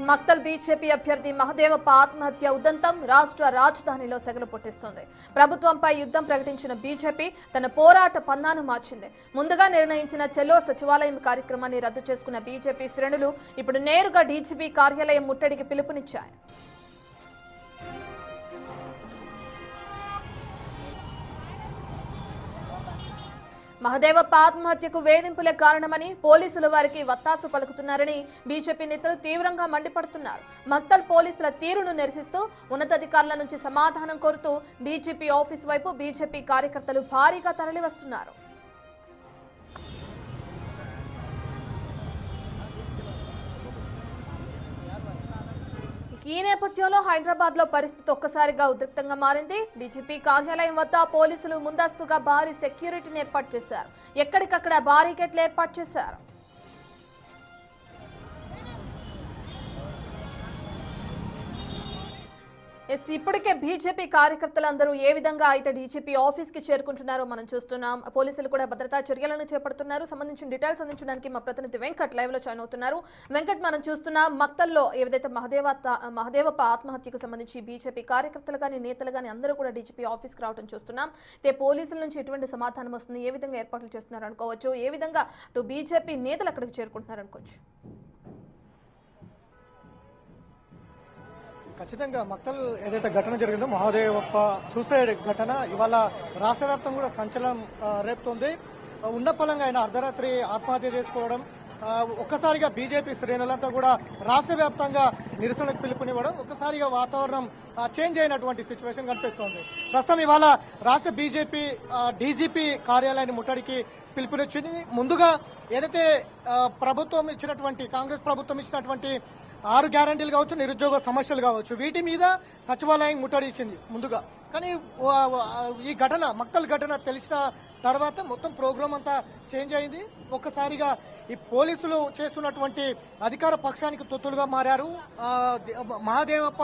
Makthal BJP అభ్యర్థి మహదేవప్ప ఆత్మహత్య ఉదంతం రాష్ట్ర రాజధానిలో సెగలు పుట్టిస్తోంది. ప్రభుత్వంపై యుద్ధం ప్రకటించిన బీజేపీ తన పోరాట పన్నాను మార్చింది. ముందుగా నిర్ణయించిన చెలో సచివాలయం కార్యక్రమాన్ని రద్దు చేసుకున్న బీజేపీ శ్రేణులు ఇప్పుడు నేరుగా డీజీపీ కార్యాలయం ముట్టడికి పిలుపునిచ్చాయి. మహదేవప్ప ఆత్మహత్యకు వేధింపులే కారణమని పోలీసులు వారికి వత్తాసు పలుకుతున్నారని బీజేపీ నేతలు తీవ్రంగా మండిపడుతున్నారు. మక్తల్ పోలీసుల తీరును నిరసిస్తూ ఉన్నతాధికారుల నుంచి సమాధానం కోరుతూ డీజీపీ ఆఫీస్ వైపు బీజేపీ కార్యకర్తలు భారీగా తరలివస్తున్నారు. ఈ నేపథ్యంలో హైదరాబాద్ లో పరిస్థితి ఒక్కసారిగా ఉద్రిక్తంగా మారింది. డీజీపీ కార్యాలయం వద్ద పోలీసులు ముందస్తుగా భారీ సెక్యూరిటీని ఏర్పాటు చేశారు. ఎక్కడికక్కడ బారికేడ్లు ఏర్పాటు చేశారు. ఇప్పటికే బీజేపీ కార్యకర్తలందరూ ఏ విధంగా అయితే డీజీపీ ఆఫీస్ కి చేరుకుంటున్నారో మనం చూస్తున్నాం. పోలీసులు కూడా భద్రతా చర్యలను చేపడుతున్నారు. సంబంధించిన డీటెయిల్స్ అందించడానికి మా ప్రతినిధి వెంకట్ లైవ్ లో జాయిన్ అవుతున్నారు. వెంకట్, మనం చూస్తున్నాం మక్తల్లో ఏదైతే మహదేవప్ప ఆత్మహత్యకు సంబంధించి బీజేపీ కార్యకర్తలు కానీ నేతలు కానీ అందరూ కూడా డీజీపీ ఆఫీస్ కి రావడం చూస్తున్నాం. పోలీసుల నుంచి ఎటువంటి సమాధానం వస్తుంది, ఏ విధంగా ఏర్పాట్లు చేస్తున్నారు అనుకోవచ్చు, ఏ విధంగా బీజేపీ నేతలు అక్కడికి చేరుకుంటున్నారు అనుకోవచ్చు? ఖచ్చితంగా మక్తల్ ఏదైతే ఘటన జరిగిందో మహదేవప్ప సూసైడ్ ఘటన ఇవాళ రాష్ట్ర వ్యాప్తంగా కూడా సంచలనం రేపుతోంది. ఉన్నపలంగా ఆయన అర్ధరాత్రి ఆత్మహత్య చేసుకోవడం, ఒక్కసారిగా బీజేపీ శ్రేణులంతా కూడా రాష్ట్ర వ్యాప్తంగా నిరసనకు పిలుపునివ్వడం, ఒక్కసారిగా వాతావరణం చేంజ్ అయినటువంటి సిచ్యువేషన్ కనిపిస్తోంది. ప్రస్తుతం ఇవాళ రాష్ట్ర బీజేపీ డీజీపీ కార్యాలయాన్ని ముట్టడికి పిలుపునిచ్చింది. ముందుగా ఏదైతే ప్రభుత్వం ఇచ్చినటువంటి కాంగ్రెస్ ప్రభుత్వం ఇచ్చినటువంటి 6 గ్యారంటీలు కావచ్చు, నిరుద్యోగ సమస్యలు కావచ్చు, వీటి మీద సచివాలయం ముట్టడి ఇచ్చింది ముందుగా. కానీ ఈ ఘటన మక్తల్ ఘటన తెలిసిన తర్వాత మొత్తం ప్రోగ్రామ్ అంతా చేంజ్ అయింది. ఒక్కసారిగా ఈ పోలీసులు చేస్తున్నటువంటి అధికార పక్షానికి తొత్తులుగా మారారు. మహదేవప్ప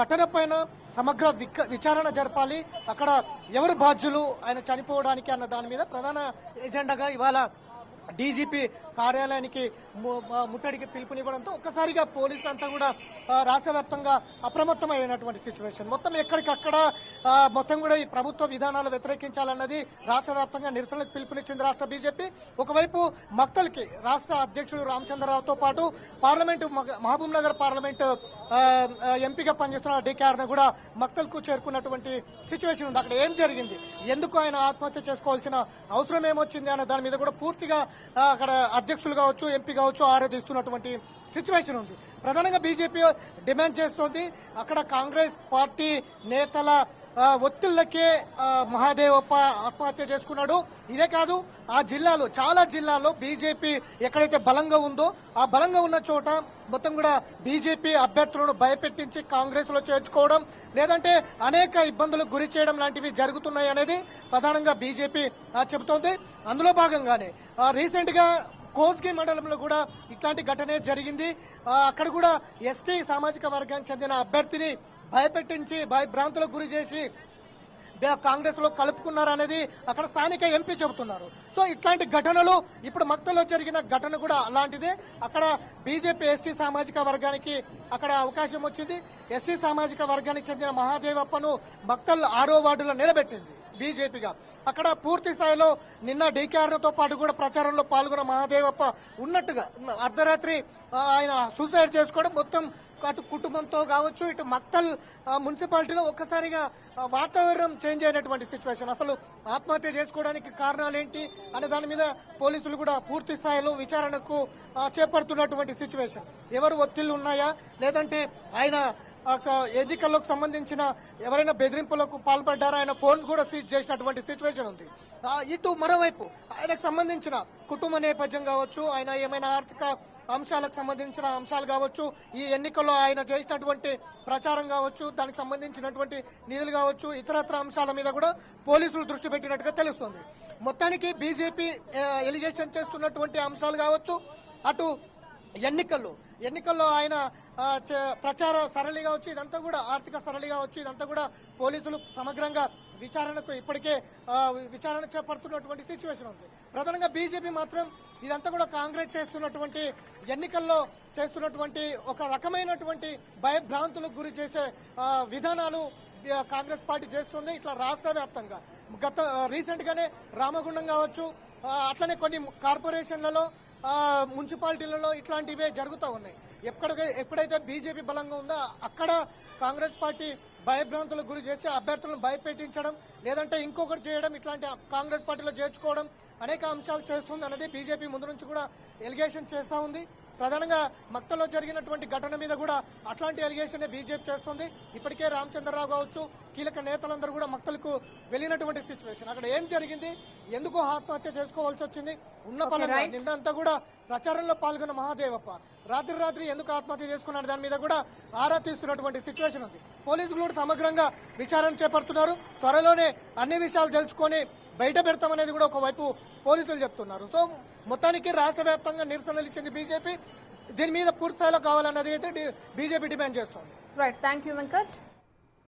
ఘటన పైన సమగ్ర విచారణ జరపాలి, అక్కడ ఎవరు బాధ్యులు ఆయన చనిపోవడానికి అన్న దాని మీద ప్రధాన ఎజెండాగా ఇవాళ డీజీపీ కార్యాలయానికి ముట్టడికి పిలుపునివ్వడంతో ఒక్కసారిగా పోలీసులు అంతా కూడా రాష్ట్ర వ్యాప్తంగా అప్రమత్తమైనటువంటి సిచ్యువేషన్. మొత్తం ఎక్కడికక్కడ మొత్తం కూడా ఈ ప్రభుత్వ విధానాలు వ్యతిరేకించాలన్నది రాష్ట్ర వ్యాప్తంగా నిరసనలకు పిలుపునిచ్చింది రాష్ట్ర బీజేపీ. ఒకవైపు మక్తల్ కి రాష్ట్ర అధ్యక్షుడు రామచంద్రరావుతో పాటు పార్లమెంటు మహబూబ్ నగర్ పార్లమెంటు ఎంపీగా పనిచేస్తున్న డీకేఆర్ ను కూడా మక్తల్ కు చేరుకున్నటువంటి సిచ్యువేషన్ ఉంది. అక్కడ ఏం జరిగింది, ఎందుకు ఆయన ఆత్మహత్య చేసుకోవాల్సిన అవసరం ఏమొచ్చింది అనే దాని మీద కూడా పూర్తిగా అక్కడ అధ్యక్షులు కావచ్చు, ఎంపీ కావచ్చు ఆరాధిస్తున్నటువంటి సిచ్యువేషన్ ఉంది. ప్రధానంగా బీజేపీ డిమాండ్ చేస్తోంది, అక్కడ కాంగ్రెస్ పార్టీ నేతల ఒత్తిళ్లకే మహదేవప్ప ఆత్మహత్య చేసుకున్నాడు. ఇదే కాదు, ఆ జిల్లాలో చాలా జిల్లాల్లో బీజేపీ ఎక్కడైతే బలంగా ఉందో ఆ బలంగా ఉన్న చోట మొత్తం కూడా బీజేపీ అభ్యర్థులను భయపెట్టించి కాంగ్రెస్ లో చేర్చుకోవడం, లేదంటే అనేక ఇబ్బందులకు గురి చేయడం లాంటివి జరుగుతున్నాయి అనేది ప్రధానంగా బీజేపీ చెబుతోంది. అందులో భాగంగానే రీసెంట్ గా కోస్గి మండలంలో కూడా ఇట్లాంటి ఘటనే జరిగింది. అక్కడ కూడా ఎస్టీ సామాజిక వర్గానికి చెందిన అభ్యర్థిని భయపెట్టించి భయభ్రాంతులకు గురి చేసి కాంగ్రెస్ లో కలుపుకున్నారనేది అక్కడ స్థానిక ఎంపీ చెబుతున్నారు. సో ఇట్లాంటి ఘటనలు ఇప్పుడు మక్తల్లో జరిగిన ఘటన కూడా అలాంటిదే. అక్కడ బీజేపీ ఎస్టీ సామాజిక వర్గానికి అక్కడ అవకాశం వచ్చింది. ఎస్టీ సామాజిక వర్గానికి చెందిన మహాదేవప్పను మక్తల్ 6వ వార్డులో నిలబెట్టింది బీజేపీగా. అక్కడ పూర్తి స్థాయిలో నిన్న డీకేఆర్తో పాటు కూడా ప్రచారంలో పాల్గొన్న మహాదేవప్ప ఉన్నట్టుగా అర్ధరాత్రి ఆయన సూసైడ్ చేసుకోవడం, మొత్తం అటు కుటుంబంతో కావచ్చు, ఇటు మక్తల్ మున్సిపాలిటీలో ఒక్కసారిగా వాతావరణం చేంజ్ అయినటువంటి సిచ్యువేషన్. అసలు ఆత్మహత్య చేసుకోవడానికి కారణాలేంటి అనే దాని మీద పోలీసులు కూడా పూర్తి స్థాయిలో విచారణకు చేపడుతున్నటువంటి సిచ్యువేషన్. ఎవరు ఒత్తిళ్లు ఉన్నాయా, లేదంటే ఆయన ఎన్నికల్లోకి సంబంధించిన ఎవరైనా బెదిరింపులకు పాల్పడ్డారా, ఆయన ఫోన్ కూడా సీజ్ చేసినటువంటి సిచ్యువేషన్ ఉంది. ఇటు మరోవైపు ఆయనకు సంబంధించిన కుటుంబ నేపథ్యం కావచ్చు, ఆయన ఏమైనా ఆర్థిక అంశాలకు సంబంధించిన అంశాలు కావచ్చు, ఈ ఎన్నికల్లో ఆయన చేసినటువంటి ప్రచారం కావచ్చు, దానికి సంబంధించినటువంటి నిధులు కావచ్చు, ఇతరత్ర అంశాల మీద కూడా పోలీసులు దృష్టి పెట్టినట్టుగా తెలుస్తోంది. మొత్తానికి బీజేపీ ఎలిగేషన్ చేస్తున్నటువంటి అంశాలు కావచ్చు, అటు ఎన్నికల్లో ఆయన ప్రచార సరళి కావచ్చు, ఇదంతా కూడా ఆర్థిక సరళి కావచ్చు, ఇదంతా కూడా పోలీసులు సమగ్రంగా విచారణకు ఇప్పటికే విచారణ చేపడుతున్నటువంటి సిచ్యువేషన్ ఉంది. ప్రధానంగా బీజేపీ మాత్రం ఇదంతా కూడా కాంగ్రెస్ చేస్తున్నటువంటి ఎన్నికల్లో చేస్తున్నటువంటి ఒక రకమైనటువంటి భయభ్రాంతులకు గురి చేసే విధానాలు కాంగ్రెస్ పార్టీ చేస్తుంది. ఇట్లా రాష్ట్ర వ్యాప్తంగా రీసెంట్ గానే రామగుండం కావచ్చు, అట్లనే కొన్ని కార్పొరేషన్లలో మున్సిపాలిటీలలో ఇట్లాంటివే జరుగుతూ ఉన్నాయి. ఎప్పుడైతే బీజేపీ బలంగా ఉందో అక్కడ కాంగ్రెస్ పార్టీ భయభ్రాంతులకు గురి చేసి అభ్యర్థులను భయపెట్టించడం, లేదంటే ఇంకొకటి చేయడం, ఇట్లాంటి కాంగ్రెస్ పార్టీలో చేర్చుకోవడం అనేక అంశాలు చేస్తుంది అనేది బీజేపీ ముందు నుంచి కూడా ఎలిగేషన్ చేస్తూ ఉంది. ప్రధానంగా మక్తలో జరిగినటువంటి ఘటన మీద కూడా అట్లాంటి ఎలిగేషన్ బీజేపీ చేస్తుంది. ఇప్పటికే రామచంద్రరావు కావచ్చు, కీలక నేతలందరూ కూడా మక్తలకు వెళ్ళినటువంటి సిచ్యువేషన్. అక్కడ ఏం జరిగింది, ఎందుకు ఆత్మహత్య చేసుకోవాల్సి వచ్చింది, ఉన్న పలంగా నిన్నంతా కూడా ప్రచారంలో పాల్గొన్న మహాదేవప్ప రాత్రి ఎందుకు ఆత్మహత్య చేసుకున్నాడు దాని మీద కూడా ఆరా తీస్తున్నటువంటి సిచ్యువేషన్ ఉంది. పోలీసులు కూడా సమగ్రంగా విచారణ చేపడుతున్నారు. త్వరలోనే అన్ని విషయాలు తెలుసుకొని బయట పెడతామనేది కూడా ఒకవైపు పోలీసులు చెప్తున్నారు. సో మొత్తానికి రాష్ట్ర వ్యాప్తంగా నిరసనలు ఇచ్చింది బీజేపీ. దీని మీద పూర్తి స్థాయిలో కావాలన్నది అయితే బీజేపీ డిమాండ్ చేస్తోంది. Right, thank you Venkat.